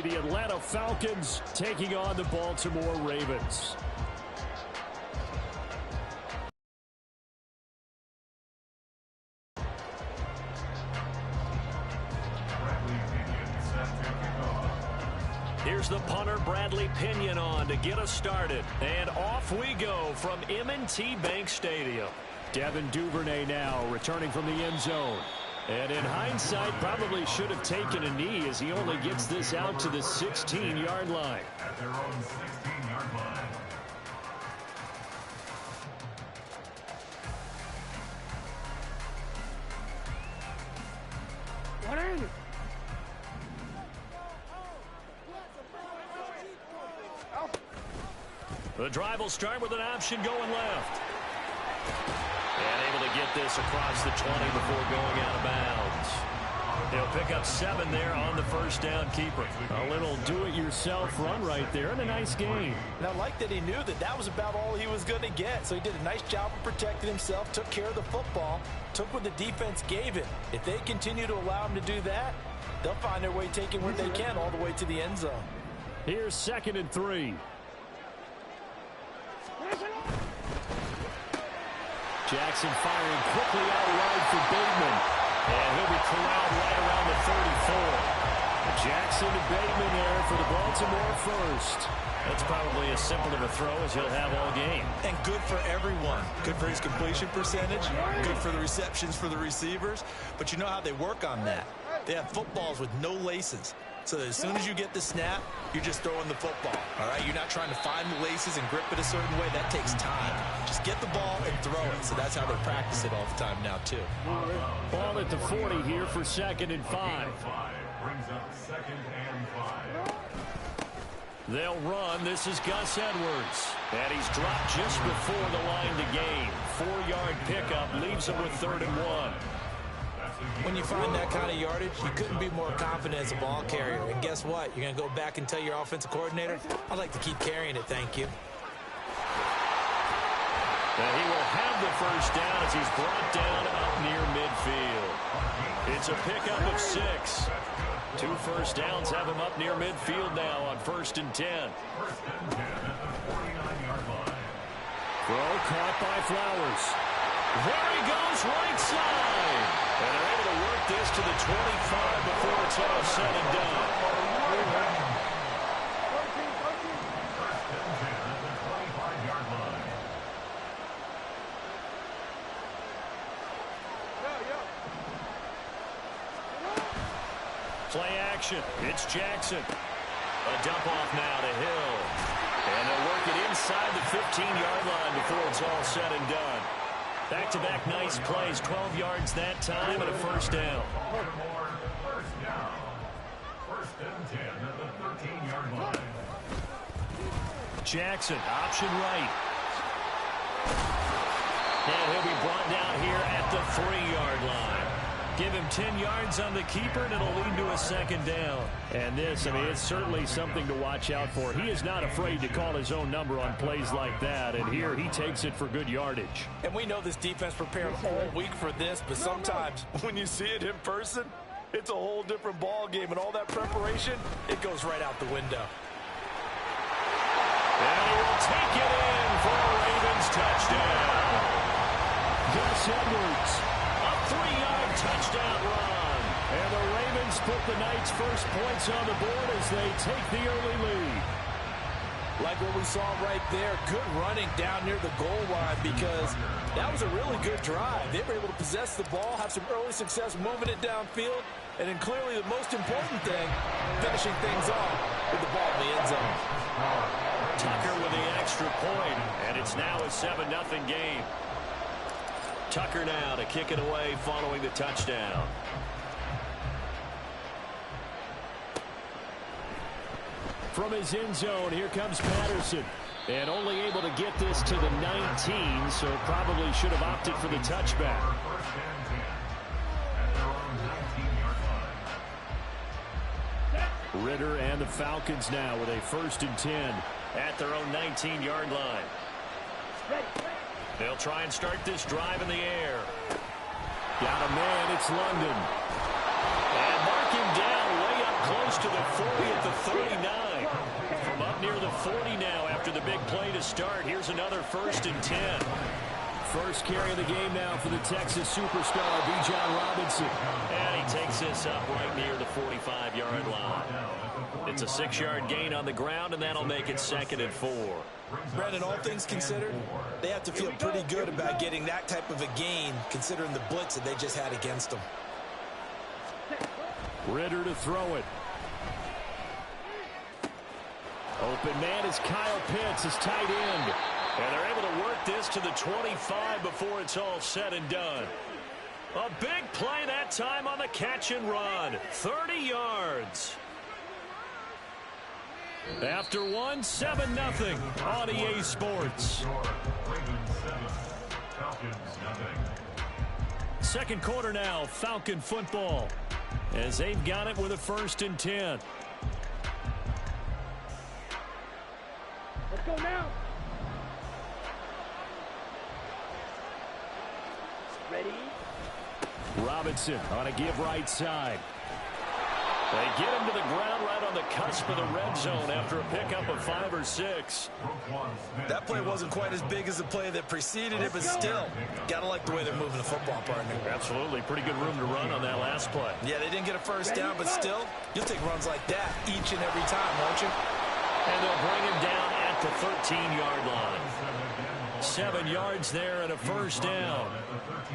be the Atlanta Falcons taking on the Baltimore Ravens. Here's the punter, Bradley Pinion, on to get us started. And off we go from M&T Bank Stadium. Devin Duvernay now returning from the end zone. And in hindsight, probably should have taken a knee as he only gets this out to the 16-yard line. At their own 16-yard line. The drive will start with an option going left. And able to get this across the 20 before going out of bounds. They'll pick up 7 there on the first down keeper. A little do-it-yourself run right there and a nice gain. And I like that he knew that that was about all he was going to get. So he did a nice job of protecting himself, took care of the football, took what the defense gave him. If they continue to allow him to do that, they'll find their way taking what they can all the way to the end zone. Here's 2nd and 3. Jackson firing quickly out wide for Bateman. And he'll be corralled right around the 34. Jackson to Bateman there for the Baltimore first. That's probably as simple of a throw as he'll have all game. And good for everyone. Good for his completion percentage. Good for the receptions for the receivers. But you know how they work on that. They have footballs with no laces. So that as soon as you get the snap, you're just throwing the football. All right, you're not trying to find the laces and grip it a certain way. That takes time. Just get the ball and throw it. So that's how they practice it all the time now, too. Ball at the 40 here for 2nd and 5. Brings up 2nd and 5. They'll run. This is Gus Edwards. And he's dropped just before the line to gain. 4-yard pickup leaves him with 3rd and 1. When you find that kind of yardage, you couldn't be more confident as a ball carrier. And guess what? You're going to go back and tell your offensive coordinator, I'd like to keep carrying it, thank you. And he will have the first down as he's brought down up near midfield. It's a pickup of 6. 2 first downs have him up near midfield now on 1st and 10. 1st and 10 at the 49-yard line. Throw caught by Flowers. There he goes, right side. And they're able to work this to the 25 before it's all said and done. 1st and 10 at the 25-yard line. Play action. It's Jackson. A dump off now to Hill. And they'll work it inside the 15-yard line before it's all said and done. Back-to-back nice plays. 12 yards that time and a first down. Baltimore, first down. 1st and 10 at the 13-yard line. Jackson, option right. And he'll be brought down here at the 3-yard line. Give him 10 yards on the keeper, and it'll lead to a 2nd down. And this, I mean, it's certainly something to watch out for. He is not afraid to call his own number on plays like that, and here he takes it for good yardage. And we know this defense prepared all week for this, but sometimes when you see it in person, it's a whole different ball game, and all that preparation, it goes right out the window. And he will take it in for a Ravens touchdown. Gus Edwards, a 3-yard touchdown run. And the Ravens put the night's first points on the board as they take the early lead. Like what we saw right there, good running down near the goal line because that was a really good drive. They were able to possess the ball, have some early success moving it downfield, and then clearly the most important thing, finishing things off with the ball in the end zone. Tucker with the extra point, and it's now a 7-0 game. Tucker now to kick it away following the touchdown. From his end zone, here comes Patterson. And only able to get this to the 19, so probably should have opted for the touchback. 1st and 10 at their own 19-yard line. Ritter and the Falcons now with a 1st and 10 at their own 19-yard line. They'll try and start this drive in the air. Got a man, it's London. And mark him down way up close to the 40 at the 30. play to start. Here's another 1st and 10. First carry of the game now for the Texas superstar, Bijan Robinson. And he takes this up right near the 45-yard line. It's a 6-yard gain on the ground, and that'll make it 2nd and 4. Brandon, all things considered, they have to feel pretty good about getting that type of a gain, considering the blitz that they just had against them. Ritter to throw it. Open man is Kyle Pitts, his tight end. And they're able to work this to the 25 before it's all said and done. A big play that time on the catch and run. 30 yards. After one, 7-0 on EA Sports. Second quarter now, Falcon football. As they've got it with a 1st and 10. Let's go now. Ready? Robinson on a give right side. They get him to the ground right on the cusp of the red zone after a pickup of 5 or 6. That play wasn't quite as big as the play that preceded it, but still, gotta like the way they're moving the football, partner. Absolutely. Pretty good room to run on that last play. Yeah, they didn't get a first down, but still, you'll take runs like that each and every time, won't you? And they'll bring him down at the 13-yard line. 7 yards there and a 1st down.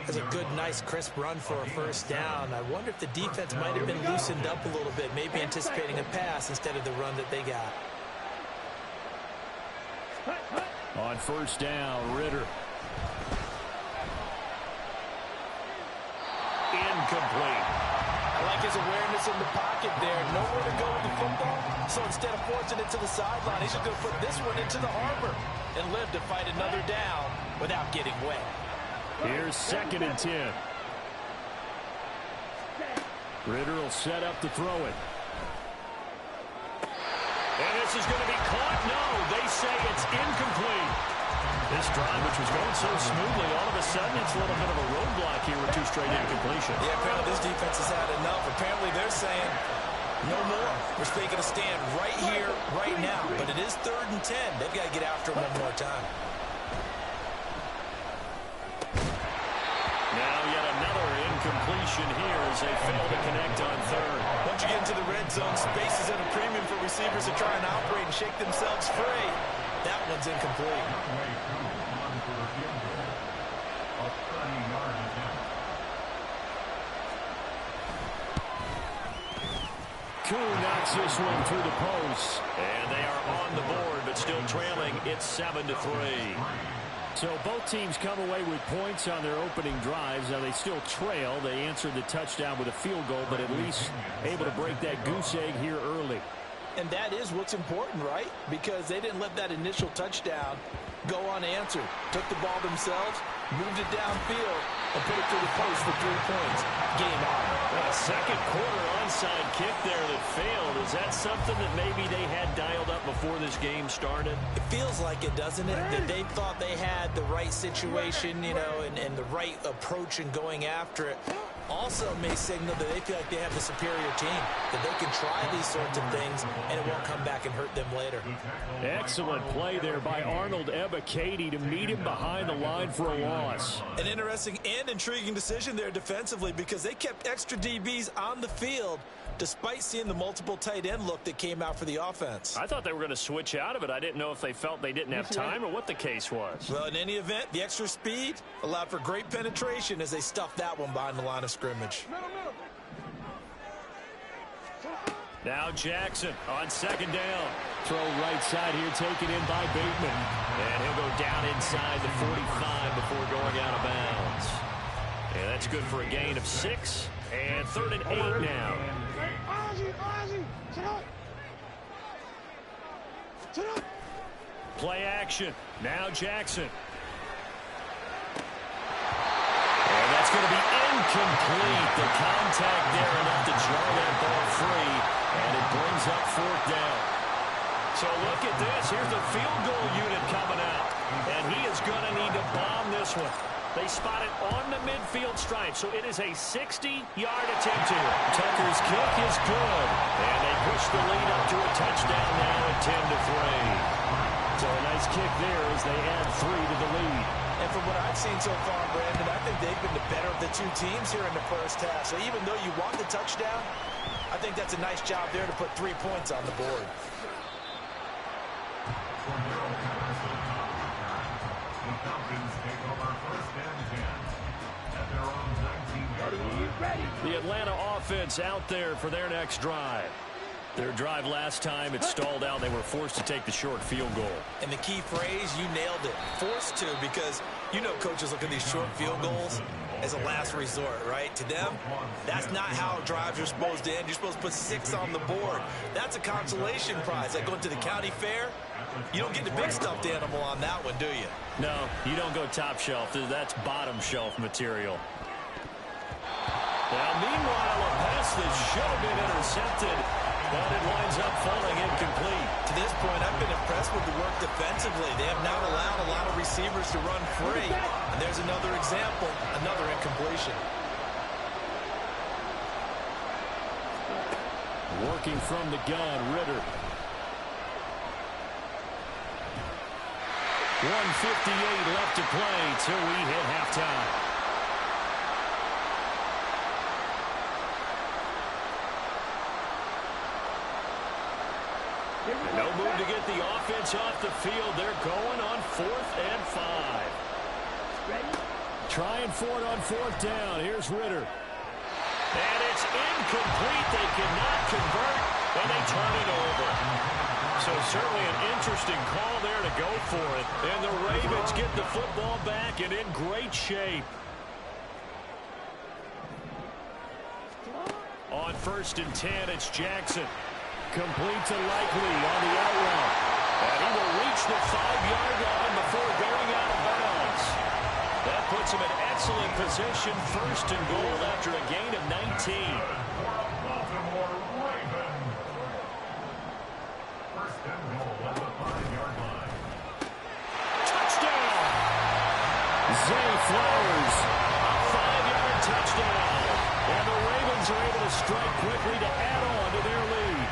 That's a good, nice, crisp run for a 1st down. I wonder if the defense might have been loosened up a little bit, maybe anticipating a pass instead of the run that they got. On 1st down, Ritter. Incomplete. I like his awareness in the pocket there. Nowhere to go with the football. So instead of forcing it to the sideline, he's just going to put this one into the harbor and live to fight another down without getting wet. Here's 2nd and 10. Ritter will set up to throw it. And this is going to be caught. No, they say it's incomplete. This drive, which was going so smoothly, all of a sudden it's a little bit of a roadblock here with 2 straight incompletions. Yeah, apparently this defense has had enough. Apparently they're saying no more. We're making a stand right here, right now. But it is 3rd and 10. They've got to get after him one more time. Now yet another incompletion here as they fail to connect on 3rd. Once you get into the red zone, space is at a premium for receivers to try and operate and shake themselves free. That one's incomplete. Kuhn knocks this one through the post. And they are on the board, but still trailing. It's 7-3. So both teams come away with points on their opening drives. Now they still trail. They answered the touchdown with a field goal, but at least able to break that goose egg here early. And that is what's important, right? Because they didn't let that initial touchdown go unanswered. Took the ball themselves, moved it downfield, and put it through the post for 3 points. Game on. A second quarter onside kick there that failed. Is that something that maybe they had dialed up before this game started? It feels like it, doesn't it? That they thought they had the right situation, you know, and the right approach in going after it. Also may signal that they feel like they have the superior team, that they can try these sorts of things, and it won't come back and hurt them later. Excellent play there by Arnold Ebiketie to meet him behind the line for a loss. An interesting and intriguing decision there defensively because they kept extra DBs on the field despite seeing the multiple tight end look that came out for the offense. I thought they were going to switch out of it. I didn't know if they felt they didn't have time or what the case was. Well, in any event, the extra speed allowed for great penetration as they stuffed that one behind the line of scrimmage. Now Jackson on 2nd down. Throw right side here taken in by Bateman. And he'll go down inside the 45 before going out of bounds. And that's good for a gain of 6. And 3rd and 8 now. Play action. Now Jackson. And that's going to be incomplete. The contact there enough to draw that ball free. And it brings up 4th down. So look at this. Here's the field goal unit coming out. And he is going to need to bomb this one. They spot it on the midfield stripe, so it is a 60-yard attempt here. Tucker's kick is good, and they push the lead up to a touchdown now at 10-3. So a nice kick there as they add 3 to the lead. And from what I've seen so far, Brandon, I think they've been the better of the two teams here in the first half. So even though you want the touchdown, I think that's a nice job there to put 3 points on the board. The Falcons take over first and 10 at their own 19-yard line. The Atlanta offense out there for their next drive. Their drive last time, it stalled out. They were forced to take the short field goal. And the key phrase, you nailed it. Forced to, because you know coaches look at these short field goals as a last resort, right? To them, that's not how drives are supposed to end. You're supposed to put 6 on the board. That's a consolation prize. Like going to the county fair, you don't get the big stuffed animal on that one, do you? No, you don't go top shelf. That's bottom shelf material. Now, meanwhile, a pass that should have been intercepted, but it winds up falling incomplete. To this point, I've been impressed with the work defensively. They have not allowed a lot of receivers to run free. And there's another example, another incompletion. Working from the gun, Ritter. 1:58 left to play till we hit halftime. And no move to get the offense off the field. They're going on 4th and 5. Trying for it on 4th down. Here's Ritter. And it's incomplete. They cannot convert, and they turn it over. So certainly an interesting call there to go for it. And the Ravens get the football back and in great shape. On 1st and 10, it's Jackson. Complete to Likely on the out route. And he will reach the 5-yard line before going out of bounds. That puts him in excellent position, 1st and goal after a gain of 19. Baltimore Ravens. First and goal at the 5-yard line. Touchdown! Zay Flowers, a 5-yard touchdown. And the Ravens are able to strike quickly to add on to their lead.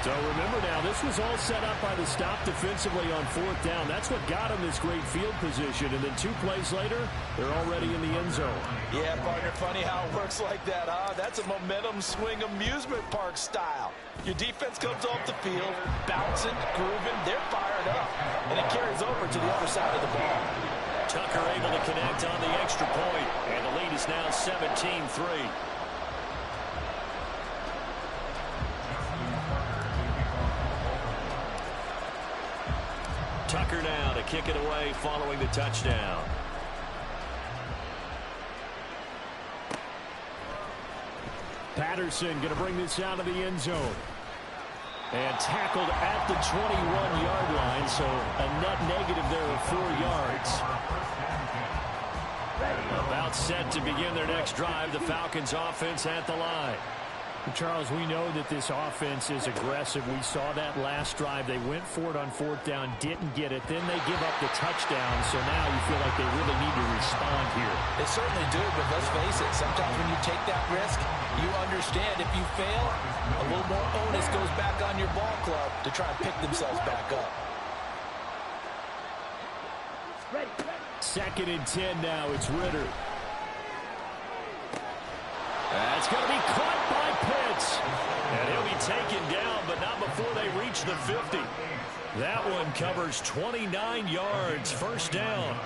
So remember now, this was all set up by the stop defensively on 4th down. That's what got them this great field position. And then 2 plays later, they're already in the end zone. Yeah, partner, funny how it works like that, huh? That's a momentum swing amusement park style. Your defense comes off the field, bouncing, grooving, they're fired up. And it carries over to the other side of the ball. Tucker able to connect on the extra point, and the lead is now 17-3. Tucker now to kick it away following the touchdown. Patterson going to bring this out of the end zone. And tackled at the 21-yard line, so a net negative there of 4 yards. About set to begin their next drive, the Falcons offense at the line. Charles, we know that this offense is aggressive. We saw that last drive. They went for it on 4th down, didn't get it. Then they give up the touchdown, so now you feel like they really need to respond here. They certainly do, but let's face it, sometimes when you take that risk, you understand if you fail, a little more onus goes back on your ball club to try and pick themselves back up. 2nd and 10 now. It's Ritter. That's going to be caught by Pitts. And he'll be taken down, but not before they reach the 50. That one covers 29 yards. 1st down.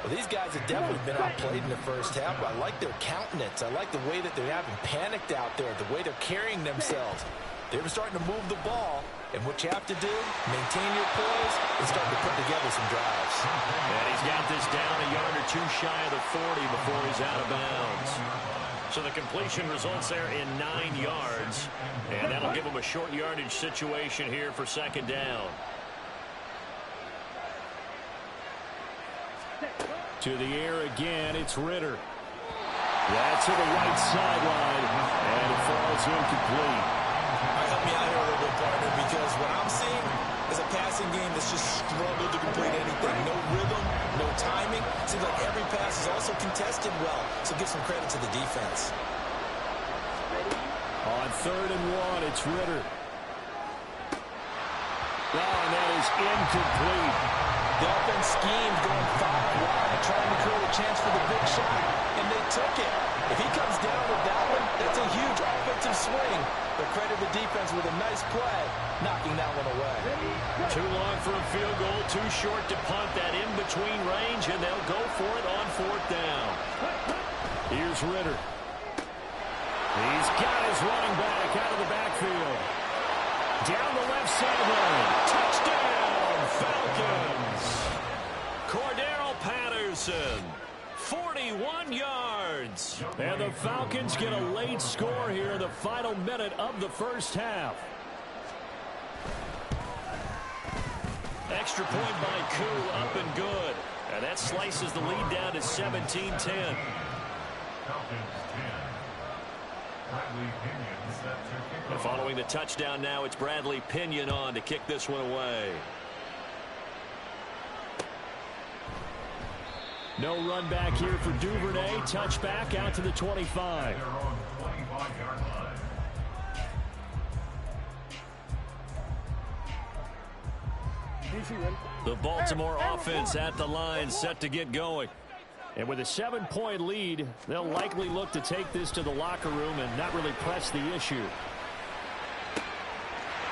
Well, these guys have definitely been outplayed in the first half. I like their countenance. I like the way that they haven't panicked out there, the way they're carrying themselves. They're starting to move the ball. And what you have to do, maintain your poise and start to put together some drives. And he's got this down a yard or 2 shy of the 40 before he's out of bounds. So the completion results there in 9 yards. And that'll give him a short yardage situation here for 2nd down. To the air again, it's Ritter. That's to the right sideline, and it falls incomplete. Help me out here a little bit, partner, because what I'm seeing is a passing game that's just struggled to complete anything. No rhythm, no timing. Seems like every pass is also contested well, so give some credit to the defense. On 3rd and 1, it's Ritter. Oh, and that is is incomplete. The offense schemed going 5 wide, trying to create a chance for the big shot, and they took it. If he comes down with that one, that's a huge offensive swing. But credit the defense with a nice play, knocking that one away. Too long for a field goal, too short to punt that in between range, and they'll go for it on 4th down. Here's Ritter. He's got his running back out of the backfield. Down the left sideline. Touchdown, Falcons. Cordero Patterson, 41 yards. And the Falcons get a late score here in the final minute of the first half. Extra point by Koo, up and good. And that slices the lead down to 17-10. Falcons 10. Bradley Pinion set to kick off. Following the touchdown now, it's Bradley Pinion on to kick this one away. No run back here for Duvernay. Touchback out to the 25. They're on 25-yard line. The Baltimore offense at the line, set to get going. And with a 7-point lead, they'll likely look to take this to the locker room and not really press the issue.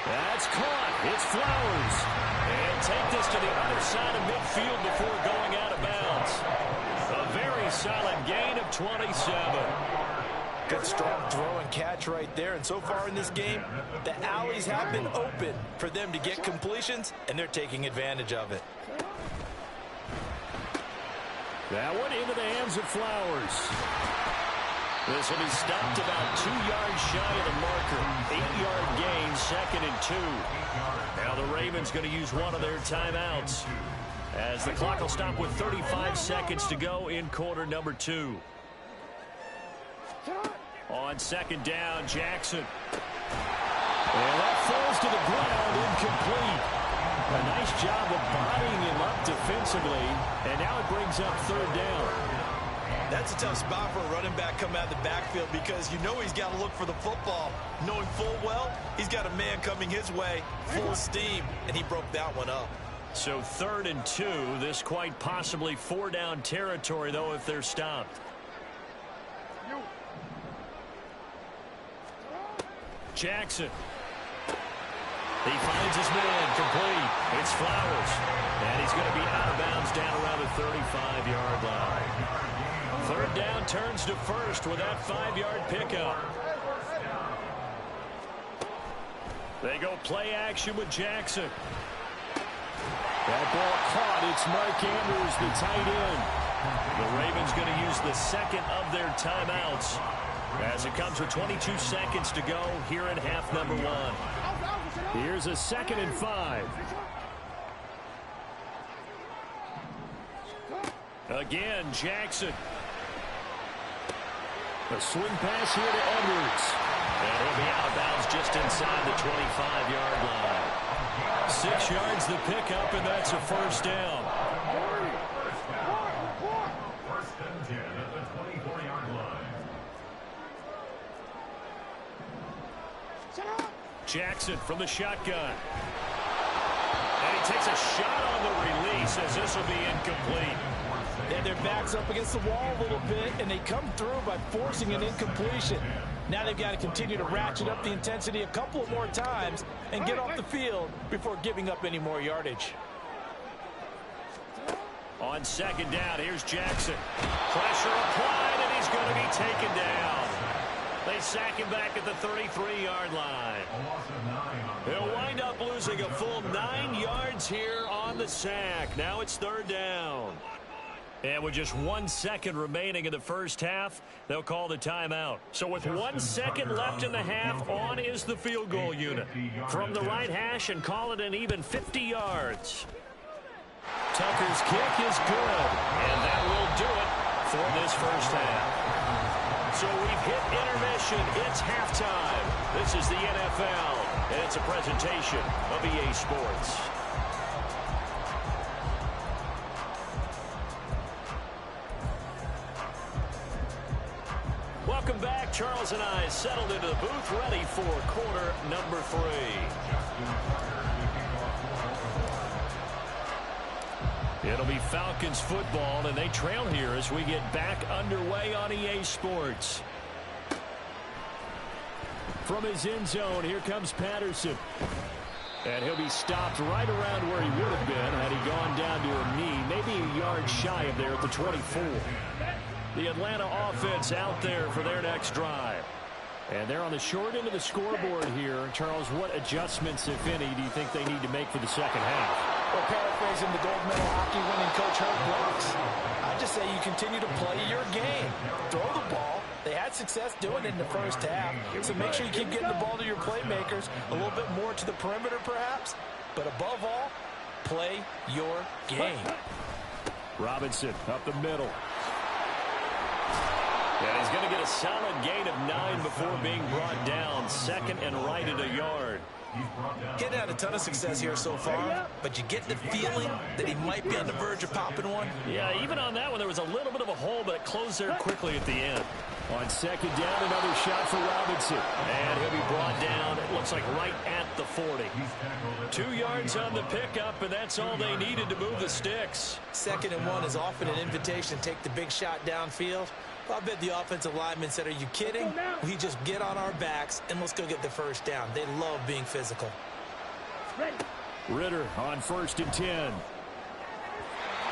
That's caught. It's Flowers. And take this to the other side of midfield before going out of bounds. A very solid gain of 27. Good strong throw and catch right there. And so far in this game, the alleys have been open for them to get completions, and they're taking advantage of it. That one into the hands of Flowers. This will be stopped about 2 yards shy of the marker. 8-yard gain, 2nd and 2. Now the Ravens going to use one of their timeouts, as the clock will stop with 35 seconds to go in quarter number 2. On 2nd down, Jackson. And that falls to the ground, incomplete. A nice job of bodying him up defensively, and now it brings up 3rd down. That's a tough spot for a running back coming out of the backfield, because you know he's got to look for the football, knowing full well he's got a man coming his way, full steam, and he broke that one up. So 3rd and 2, this quite possibly 4-down territory, though, if they're stopped. Jackson. He finds his man, complete. It's Flowers. And he's going to be out of bounds down around the 35-yard line. 3rd down turns to 1st with that 5-yard pickup. They go play action with Jackson. That ball caught. It's Mark Andrews, the tight end. The Ravens going to use the 2nd of their timeouts, as it comes with 22 seconds to go here in half number 1. Here's a 2nd and 5. Again, Jackson. A swing pass here to Edwards. And he'll be out of bounds just inside the 25-yard line. 6 yards the pickup, and that's a 1st down. First and 10 at the 24-yard line. Jackson from the shotgun. And he takes a shot on the release, as this will be incomplete. And their back's up against the wall a little bit, and they come through by forcing an incompletion. Now they've got to continue to ratchet up the intensity a couple of more times and get off the field before giving up any more yardage. On 2nd down, here's Jackson. Pressure applied, and he's going to be taken down. They sack him back at the 33-yard line. He'll wind up losing a full 9 yards here on the sack. Now it's 3rd down. And with just 1 second remaining in the first half, they'll call the timeout. So with 1 second left in the half, on is the field goal unit. From the right hash, and call it an even 50 yards. Tucker's kick is good, and that will do it for this first half. So we've hit intermission. It's halftime. This is the NFL, and it's a presentation of EA Sports. Welcome back. Charles and I settled into the booth, ready for quarter number 3. It'll be Falcons football, and they trail here as we get back underway on EA Sports. From his end zone, here comes Patterson. And he'll be stopped right around where he would have been had he gone down to a knee, maybe a yard shy of there at the 24. The Atlanta offense out there for their next drive. And they're on the short end of the scoreboard here. Charles, what adjustments, if any, do you think they need to make for the second half? Well, paraphrasing the gold medal hockey winning coach Herb Brooks, I just say you continue to play your game. Throw the ball. They had success doing it in the first half, so make sure you keep getting the ball to your playmakers, a little bit more to the perimeter perhaps, but above all, play your game. Robinson up the middle. And he's going to get a solid gain of 9 before being brought down. Second and right at a yard. He's had a ton of success here so far, but you get the feeling that he might be on the verge of popping one. Yeah, even on that one, there was a little bit of a hole, but it closed there quickly at the end. On second down, another shot for Robinson. And he'll be brought down, it looks like right at the 40. 2 yards on the pickup, and that's all they needed to move the sticks. 2nd and 1 is often an invitation to take the big shot downfield. I bet the offensive lineman said, are you kidding? We just get on our backs and let's go get the first down. They love being physical. Ritter on 1st and 10.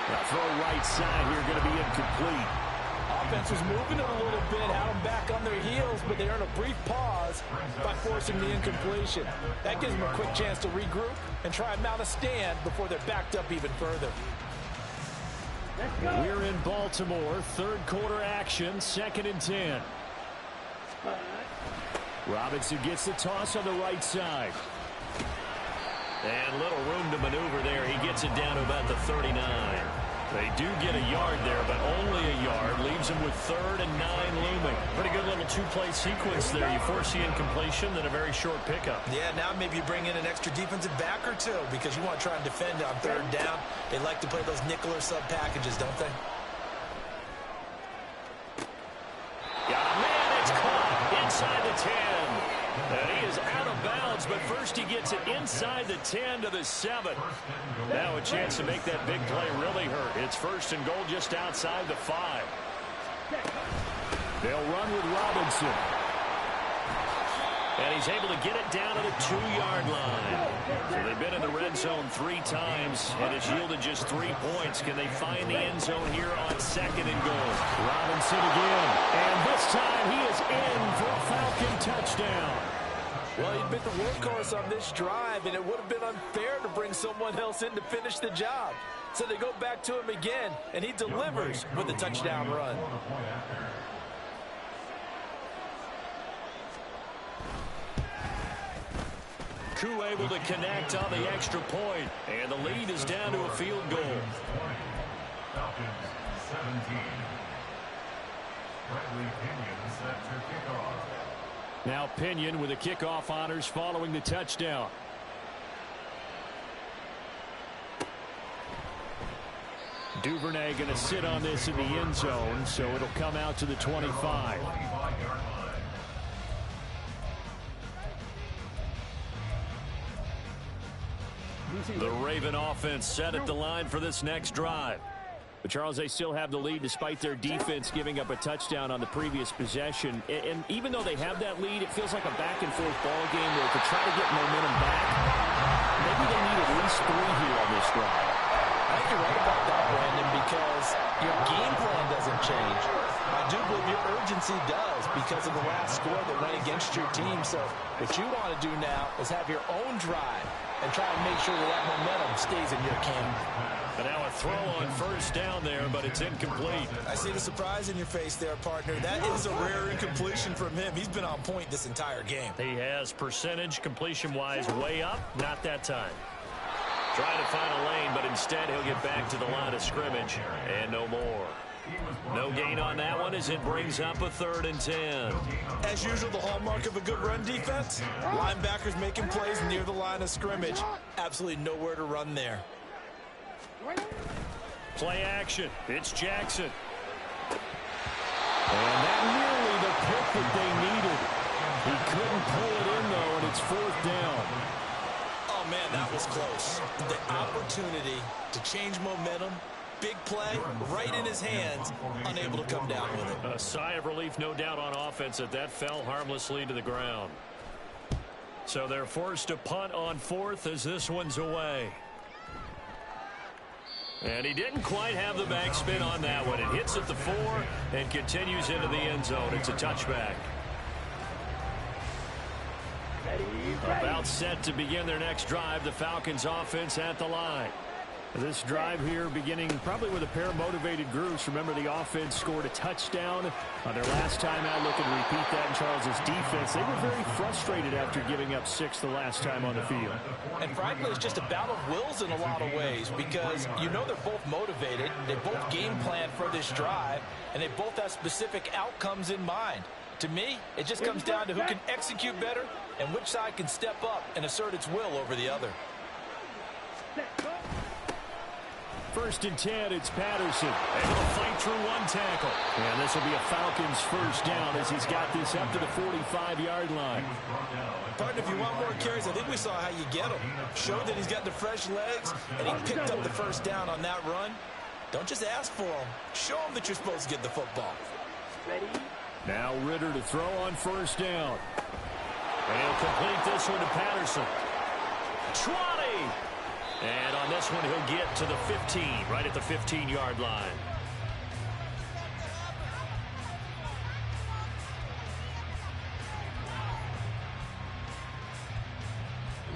That throw right side here going to be incomplete. Offense was moving it a little bit, had them back on their heels, but they earned a brief pause by forcing the incompletion. That gives them a quick chance to regroup and try and mount a stand before they're backed up even further. We're in Baltimore, 3rd quarter action, 2nd and 10. Robinson gets the toss on the right side. And little room to maneuver there. He gets it down to about the 39. They do get a yard there, but only a yard. Leaves him with 3rd and 9 looming. Pretty good little 2-play sequence there. You force the incompletion, then a very short pickup. Yeah, now maybe you bring in an extra defensive back or two because you want to try and defend on 3rd down. They like to play those nickel or sub packages, don't they? Yeah, man, it's caught inside the 10. And he is out of bounds, but first he gets it inside the 10 to the 7. Now a chance to make that big play really hurt. It's 1st and goal just outside the 5. They'll run with Robinson. And he's able to get it down to the 2-yard line. So they've been in the red zone 3 times, and it's yielded just 3 points. Can they find the end zone here on 2nd and goal? Robinson again. And this time he is in for a Falcon touchdown. Well, he'd been the workhorse on this drive, and it would have been unfair to bring someone else in to finish the job. So they go back to him again, and he delivers with a touchdown run. Koo able to connect on the extra point, and the lead is down to a field goal. Falcons 17. Bradley Pinion set to kickoff. Now Pinion with the kickoff honors following the touchdown. Duvernay going to sit on this in the end zone, so it'll come out to the 25. The Raven offense set at the line for this next drive. But, Charles, they still have the lead despite their defense giving up a touchdown on the previous possession. And even though they have that lead, it feels like a back-and-forth ball game where to try to get momentum back, maybe they need at least 3 here on this drive. I think you're right about that, Brandon, because your game plan doesn't change. I do believe your urgency does because of the last score that went against your team. So what you want to do now is have your own drive and try and make sure that that momentum stays in your camp. But now a throw on 1st down there, but it's incomplete. I see the surprise in your face there, partner. That is a rare incompletion from him. He's been on point this entire game. He has percentage completion-wise way up. Not that time. Trying to find a lane, but instead he'll get back to the line of scrimmage. And no more. No gain on that one as it brings up a 3rd and 10. As usual, the hallmark of a good run defense, linebackers making plays near the line of scrimmage. Absolutely nowhere to run there. Play action. It's Jackson. And that nearly the pick that they needed. He couldn't pull it in, though, and it's 4th down. Oh, man, that was close. The opportunity to change momentum, big play, right in his hands, unable to come down with it. A sigh of relief, no doubt, on offense that fell harmlessly to the ground. So they're forced to punt on fourth as this one's away. And he didn't quite have the backspin on that one. It hits at the 4 and continues into the end zone. It's a touchback. About set to begin their next drive. The Falcons offense at the line. This drive here beginning probably with a pair of motivated groups. Remember, the offense scored a touchdown on their last time out. Looking to repeat that in Charles's defense. They were very frustrated after giving up 6 the last time on the field. And frankly, it's just a battle of wills in a lot of ways because you know they're both motivated. They both game plan for this drive, and they both have specific outcomes in mind. To me, it just comes down to who can execute better and which side can step up and assert its will over the other. First and 10, it's Patterson. Able to fight through one tackle. And this will be a Falcons first down as he's got this up to the 45-yard line. Partner, if you want more carries, I think we saw how you get him. Showed that he's got the fresh legs, and he picked up the first down on that run. Don't just ask for him. Show him that you're supposed to get the football. Ready? Now Ritter to throw on first down. And he'll complete this one to Patterson. 20! And on this one, he'll get to the 15, right at the 15-yard line.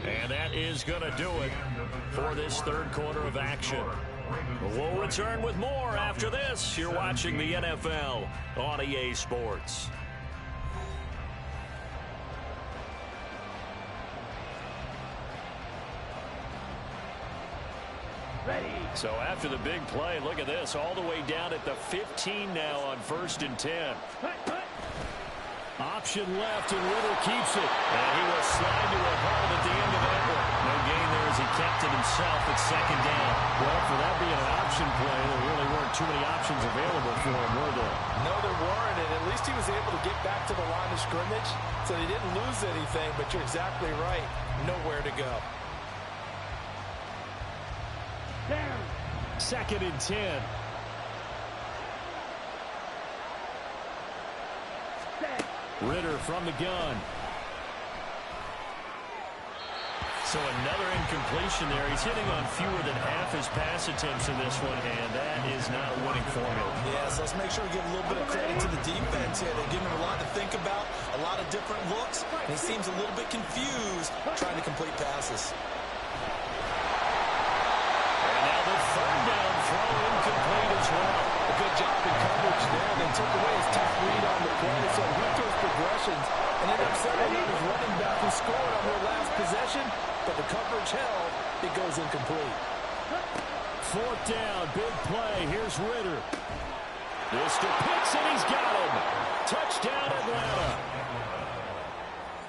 And that is going to do it for this third quarter of action. We'll return with more after this. You're watching the NFL on EA Sports. Ready. So after the big play, look at this, all the way down at the 15 now on first and 10. Option left, and Ritter keeps it. And he will slide to a hold at the end of that one. No gain there as he kept it himself at second down. Well, for that being an option play, there really weren't too many options available for him, were there? No, there weren't, and at least he was able to get back to the line of scrimmage, so he didn't lose anything, but you're exactly right. Nowhere to go. Down. Second and 10. Ritter from the gun. So another incompletion there. He's hitting on fewer than half his pass attempts in this one, and that is not a winning formula. Yes, let's make sure we give a little bit of credit to the defense here. They're giving him a lot to think about, a lot of different looks, and he seems a little bit confused trying to complete passes. And now the third down throw incomplete as well. A good job in coverage there. They took away his tough read on the play, so he went to his progressions and ended up settling on his running back who scored on their last possession, but the coverage held. It goes incomplete. Fourth down, big play. Here's Ritter. This to Pitts, and he's got him. Touchdown, Atlanta.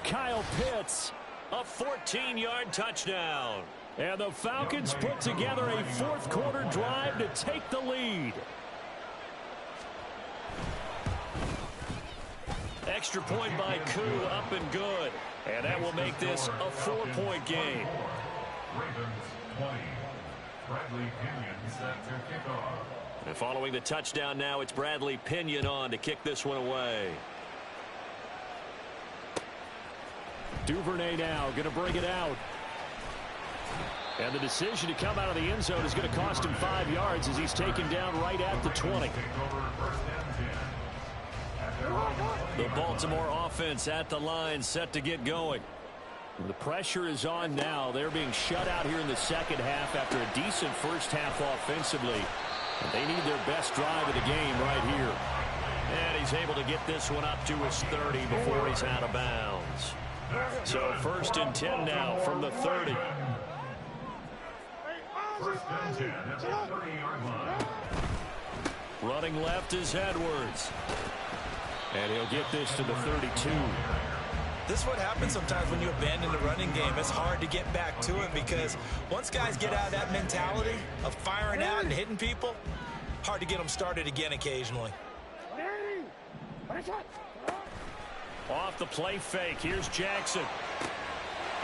Kyle Pitts, a 14-yard touchdown. And the Falcons put together a fourth quarter drive to take the lead. Extra point by Koo, up and good. And that will make this a 4-point game. Ravens 20. Bradley Pinion set to kick off. And following the touchdown now, it's Bradley Pinion on to kick this one away. Duvernay now going to bring it out. And the decision to come out of the end zone is going to cost him 5 yards as he's taken down right at the 20. The Baltimore offense at the line, set to get going. The pressure is on now. They're being shut out here in the second half after a decent first half offensively. And they need their best drive of the game right here. And he's able to get this one up to his 30 before he's out of bounds. So first and 10 now from the 30. First and 10 at the 30-yard line. Running left is Edwards. And he'll get this to the 32. This is what happens sometimes when you abandon the running game. It's hard to get back to it because once guys get out of that mentality of firing out and hitting people, hard to get them started again occasionally. Off the play fake, here's Jackson.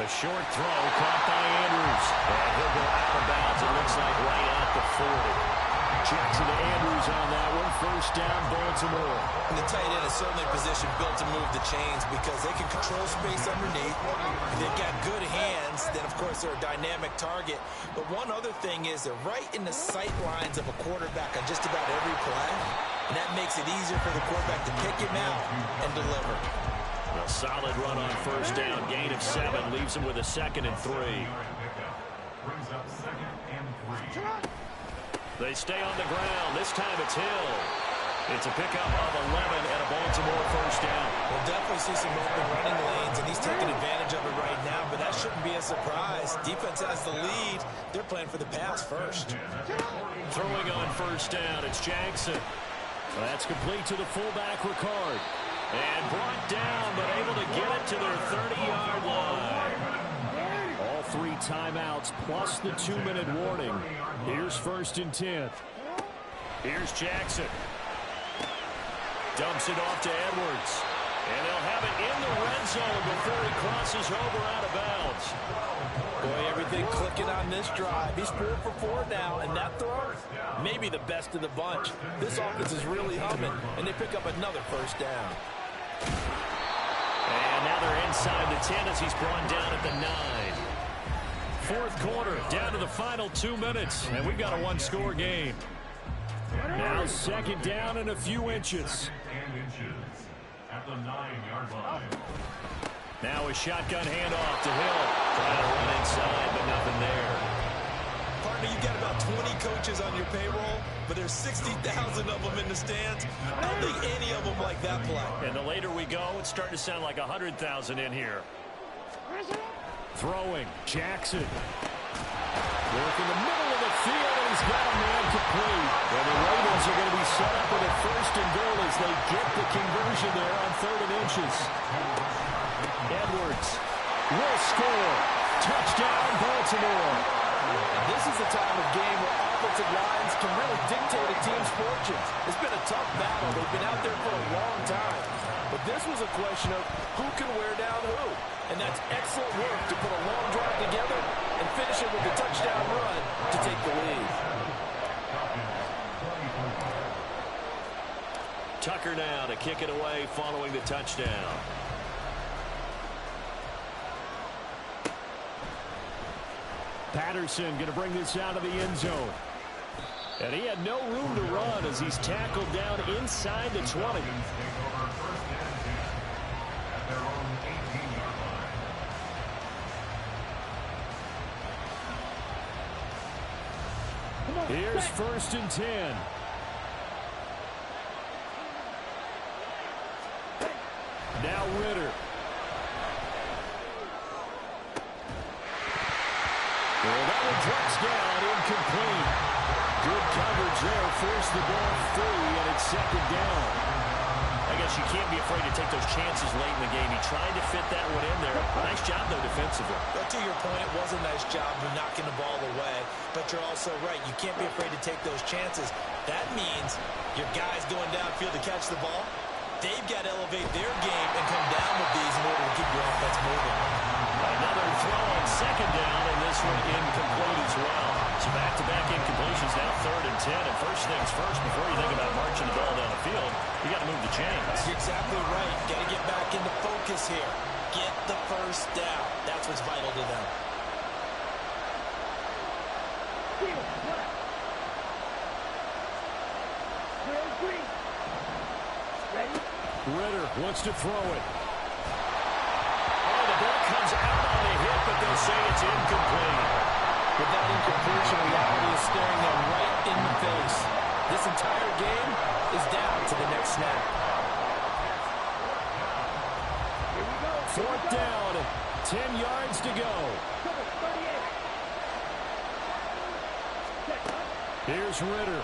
A short throw caught by Andrews. And he'll go out of bounds, it looks like, right at the 40. Jackson to Andrews on that one. First down, Baltimore. And the tight end is certainly a position built to move the chains because they can control space underneath. If they've got good hands, then, of course, they're a dynamic target. But one other thing is they're right in the sight lines of a quarterback on just about every play. And that makes it easier for the quarterback to pick him out and deliver. A solid run on first down. Gain of 7 leaves him with a 2nd and 3. Brings up 2nd and 3. They stay on the ground. This time it's Hill. It's a pickup of 11 and a Baltimore first down. We'll definitely see some open running lanes, and he's taking advantage of it right now, but that shouldn't be a surprise. Defense has the lead. They're playing for the pass first. Throwing on first down, it's Jackson. That's complete to the fullback, Ricard. And brought down, but able to get it to their 30-yard line. All 3 timeouts plus the 2-minute warning. Here's 1st and 10. Here's Jackson. Dumps it off to Edwards. And they'll have it in the red zone before he crosses over out of bounds. Boy, everything clicking on this drive. He's 4 for 4 now, and that throw, maybe the best of the bunch. This offense is really humming, and they pick up another first down. And now they're inside the 10 as he's brought down at the 9. 4th quarter, down to the final 2 minutes, and we've got a 1-score game. Now 2nd down and a few inches. At the 9-yard line. Now a shotgun handoff to Hill. Trying to run inside, but nothing there. Partner, you've got about 20 coaches on your payroll, but there's 60,000 of them in the stands. I don't think any of them like that play. And the later we go, it's starting to sound like 100,000 in here. Throwing, Jackson. Work in the middle of the field, and he's got a man complete. And the Ravens are going to be set up with a 1st and goal as they get the conversion there on 3rd and inches. Edwards will score. Touchdown, Baltimore. And this is the time of game where offensive lines can really dictate a team's fortunes. It's been a tough battle. They've been out there for a long time. But this was a question of who can wear down who. And that's excellent work to put a long drive together and finish it with a touchdown run to take the lead. Tucker now to kick it away following the touchdown. Patterson going to bring this out of the end zone. And he had no room to run as he's tackled down inside the 20. Here's 1st and 10. Now Ritter. Well, that one drops down, incomplete. Good coverage there, forced the ball free, and it's 2nd down. I guess you can't be afraid to take those chances late in the game. He tried to fit that one in there. Nice job, though, defensively. But to your point, it was a nice job of knocking the ball away. But you're also right. You can't be afraid to take those chances. That means your guys going downfield to catch the ball, they've got to elevate their game and come down with these in order to keep your offense moving. Another throw on 2nd down, and this one incomplete as well. So back-to-back incompletions, now 3rd and 10. And first things first, before you think about marching the ball down the field, you got to move the chains. You're exactly right. Got to get back into focus here. Get the first down. That's what's vital to them. Ritter wants to throw it. Oh, the ball comes out on the hit, but they'll say it's incomplete. With that incompletion, reality is staring them right in the face. This entire game is down to the next snap. 4th down, 10 yards to go. Here's Ritter.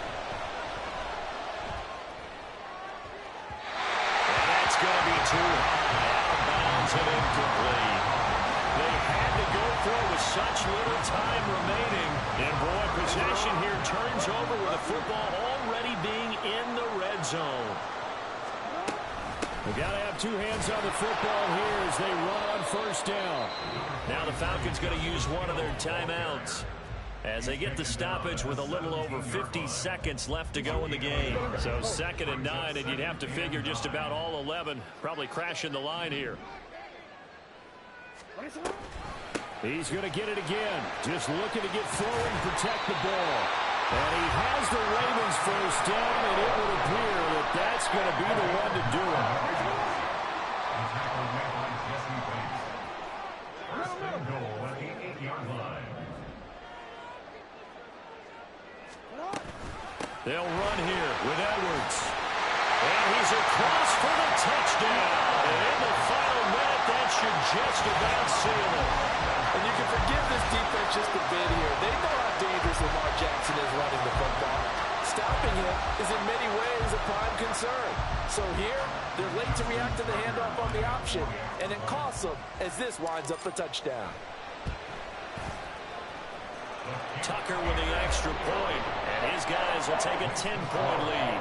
And that's going to be too high. Out of bounds and incomplete. They had to go for it with such little time remaining. And boy, possession here turns over with the football already being in the red zone. We got to have two hands on the football here as they run on first down. Now the Falcons going to use one of their timeouts as they get the stoppage with a little over 50 seconds left to go in the game. So 2nd and 9, and you'd have to figure just about all 11 probably crashing the line here. He's going to get it again. Just looking to get forward and protect the ball. And he has the Ravens first down, and it would appear that that's going to be the one to do it. First and goal at the 8-yard line. They'll run here with Edwards. And he's across for the touchdown. And in the final minute, that should just about seal it. And you can forgive this defense just a bit here. They know how dangerous Lamar Jackson is running the football. Stopping him is in many ways a prime concern. So here, they're late to react to the handoff on the option, and it costs them as this winds up the touchdown. Tucker with the extra point, and his guys will take a 10-point lead.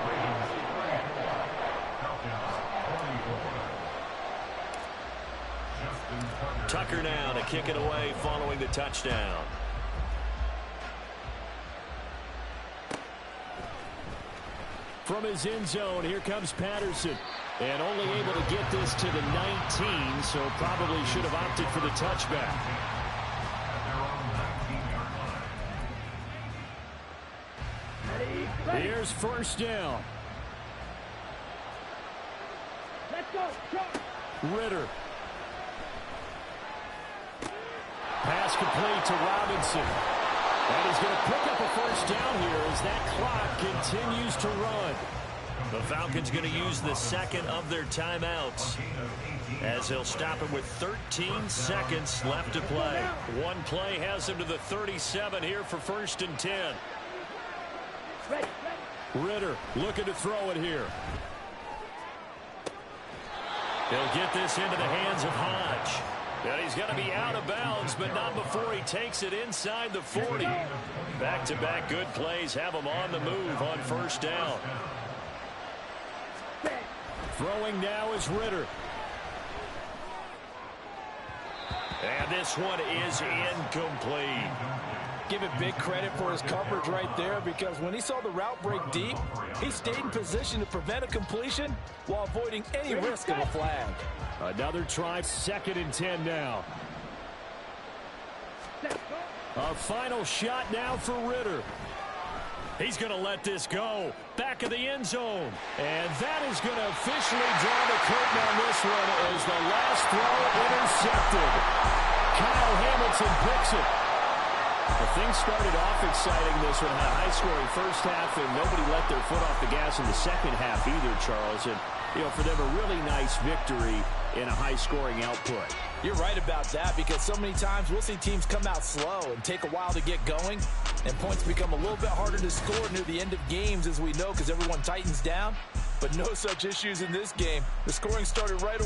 Tucker now to kick it away following the touchdown. From his end zone, here comes Patterson. And only able to get this to the 19, so probably should have opted for the touchback. Here's first down. Let's go. Ritter. Pass complete to Robinson. And he's going to pick up a first down here as that clock continues to run. The Falcons going to use the second of their timeouts as they'll stop it with 13 seconds left to play. One play has them to the 37 here for 1st and 10. Ready. Ritter looking to throw it here. He'll get this into the hands of Hodge. And he's going to be out of bounds, but not before he takes it inside the 40. Back-to-back good plays have him on the move on first down. Throwing now is Ritter. And this one is incomplete. Give it big credit for his coverage right there, because when he saw the route break deep, he stayed in position to prevent a completion while avoiding any risk of a flag. Another try, 2nd and 10 now. A final shot now for Ritter. He's going to let this go. Back of the end zone. And that is going to officially draw the curtain on this one as the last throw intercepted. Kyle Hamilton picks it. The thing started off exciting this one, had a high-scoring first half, and nobody let their foot off the gas in the second half either, Charles. And, you know, for them, a really nice victory in a high-scoring output. You're right about that, because so many times we'll see teams come out slow and take a while to get going, and points become a little bit harder to score near the end of games, as we know, because everyone tightens down. But no such issues in this game. The scoring started right away.